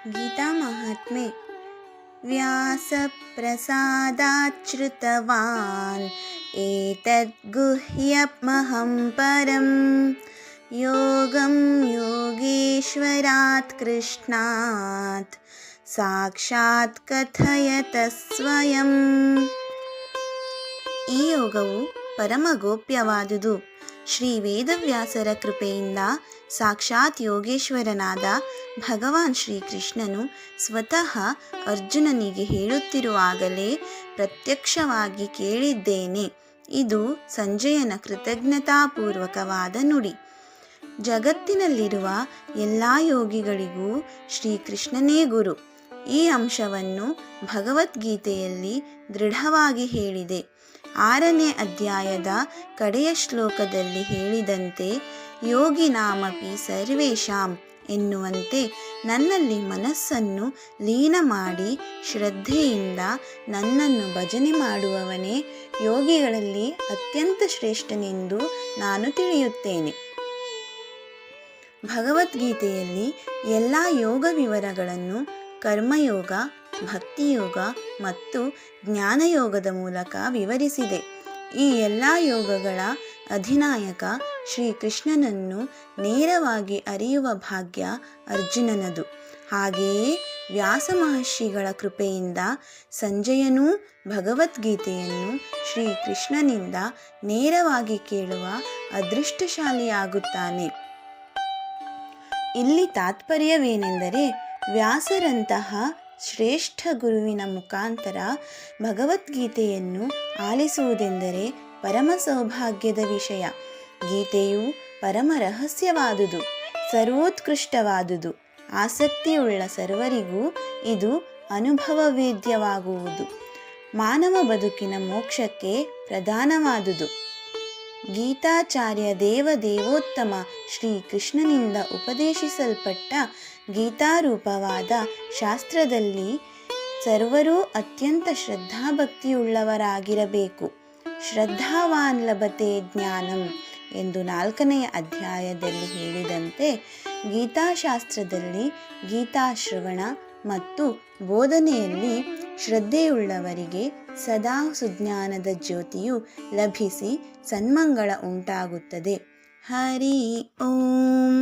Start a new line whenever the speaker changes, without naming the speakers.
गीतामाहात्म्ये व्यासप्रसादाच्छ्रुतवान् एतद्गुह्यमहं परं योगं योगेश्वरात् कृष्णात् साक्षाತ್ कथयत ಸ್ವಯಂ. ಈ ಯೋಗವು ಪರಮ ಗೋಪ್ಯವಾದುದು. ಶ್ರೀ ವೇದವ್ಯಾಸರ ಕೃಪೆಯಿಂದ ಸಾಕ್ಷಾತ್ ಯೋಗೇಶ್ವರನಾದ ಭಗವಾನ್ ಶ್ರೀಕೃಷ್ಣನು ಸ್ವತಃ ಅರ್ಜುನನಿಗೆ ಹೇಳುತ್ತಿರುವಾಗಲೇ ಪ್ರತ್ಯಕ್ಷವಾಗಿ ಕೇಳಿದ್ದೇನೆ. ಇದು ಸಂಜಯನ ಕೃತಜ್ಞತಾಪೂರ್ವಕವಾದ ನುಡಿ. ಜಗತ್ತಿನಲ್ಲಿರುವ ಎಲ್ಲ ಯೋಗಿಗಳಿಗೂ ಶ್ರೀಕೃಷ್ಣನೇ ಗುರು. ಈ ಅಂಶವನ್ನು ಭಗವದ್ಗೀತೆಯಲ್ಲಿ ದೃಢವಾಗಿ ಹೇಳಿದೆ. 6ನೇ ಅಧ್ಯಾಯದ ಕಡೆಯ ಶ್ಲೋಕದಲ್ಲಿ ಹೇಳಿದಂತೆ ಯೋಗಿನಾಮಪಿ ಸರ್ವೇಷಾಂ ಎನ್ನುವಂತೆ ನನ್ನಲ್ಲಿ ಮನಸ್ಸನ್ನು ಲೀನ ಮಾಡಿ ಶ್ರದ್ಧೆಯಿಂದ ನನ್ನನ್ನು ಭಜನೆ ಮಾಡುವವನೇ ಯೋಗಿಗಳಲ್ಲಿ ಅತ್ಯಂತ ಶ್ರೇಷ್ಠನೆಂದು ನಾನು ತಿಳಿಯುತ್ತೇನೆ. ಭಗವದ್ಗೀತೆಯಲ್ಲಿ ಎಲ್ಲ ಯೋಗ ವಿವರಗಳನ್ನು ಕರ್ಮಯೋಗ, ಭಕ್ತಿಯೋಗ ಮತ್ತು ಜ್ಞಾನಯೋಗದ ಮೂಲಕ ವಿವರಿಸಿದೆ. ಈ ಎಲ್ಲ ಯೋಗಗಳ ಅಧಿನಾಯಕ ಶ್ರೀಕೃಷ್ಣನನ್ನು ನೇರವಾಗಿ ಅರಿಯುವ ಭಾಗ್ಯ ಅರ್ಜುನನದು. ಹಾಗೆಯೇ ವ್ಯಾಸ ಮಹರ್ಷಿಗಳ ಕೃಪೆಯಿಂದ ಸಂಜಯನೂ ಭಗವದ್ಗೀತೆಯನ್ನು ಶ್ರೀಕೃಷ್ಣನಿಂದ ನೇರವಾಗಿ ಕೇಳುವ ಅದೃಷ್ಟಶಾಲಿಯಾಗುತ್ತಾನೆ. ಇಲ್ಲಿ ತಾತ್ಪರ್ಯವೇನೆಂದರೆ, ವ್ಯಾಸರಂತಹ ಶ್ರೇಷ್ಠ ಗುರುವಿನ ಮುಖಾಂತರ ಭಗವದ್ಗೀತೆಯನ್ನು ಆಲಿಸುವುದೆಂದರೆ ಪರಮ ಸೌಭಾಗ್ಯದ ವಿಷಯ. ಗೀತೆಯು ಪರಮ ರಹಸ್ಯವಾದುದು, ಸರ್ವೋತ್ಕೃಷ್ಟವಾದುದು. ಆಸಕ್ತಿಯುಳ್ಳ ಸರ್ವರಿಗೂ ಇದು ಅನುಭವವೇದ್ಯವಾಗುವುದು. ಮಾನವ ಬದುಕಿನ ಮೋಕ್ಷಕ್ಕೆ ಪ್ರಧಾನವಾದುದು. ಗೀತಾಚಾರ್ಯ ದೇವೋತ್ತಮ ಶ್ರೀಕೃಷ್ಣನಿಂದ ಉಪದೇಶಿಸಲ್ಪಟ್ಟ ಗೀತಾರೂಪವಾದ ಶಾಸ್ತ್ರದಲ್ಲಿ ಸರ್ವರೂ ಅತ್ಯಂತ ಶ್ರದ್ಧಾಭಕ್ತಿಯುಳ್ಳವರಾಗಿರಬೇಕು. ಶ್ರದ್ಧಾವಾನ್ ಲಭತೆ ಜ್ಞಾನಂ ಎಂದು 4ನೇ ಅಧ್ಯಾಯದಲ್ಲಿ ಹೇಳಿದಂತೆ ಗೀತಾಶಾಸ್ತ್ರದಲ್ಲಿ ಗೀತಾಶ್ರವಣ ಮತ್ತು ಬೋಧನೆಯಲ್ಲಿ ಶ್ರದ್ಧೆಯುಳ್ಳವರಿಗೆ ಸದಾ ಸುಜ್ಞಾನದ ಜ್ಯೋತಿಯು ಲಭಿಸಿ ಸನ್ಮಂಗಳ ಉಂಟಾಗುತ್ತದೆ. ಹರಿ ಓಂ.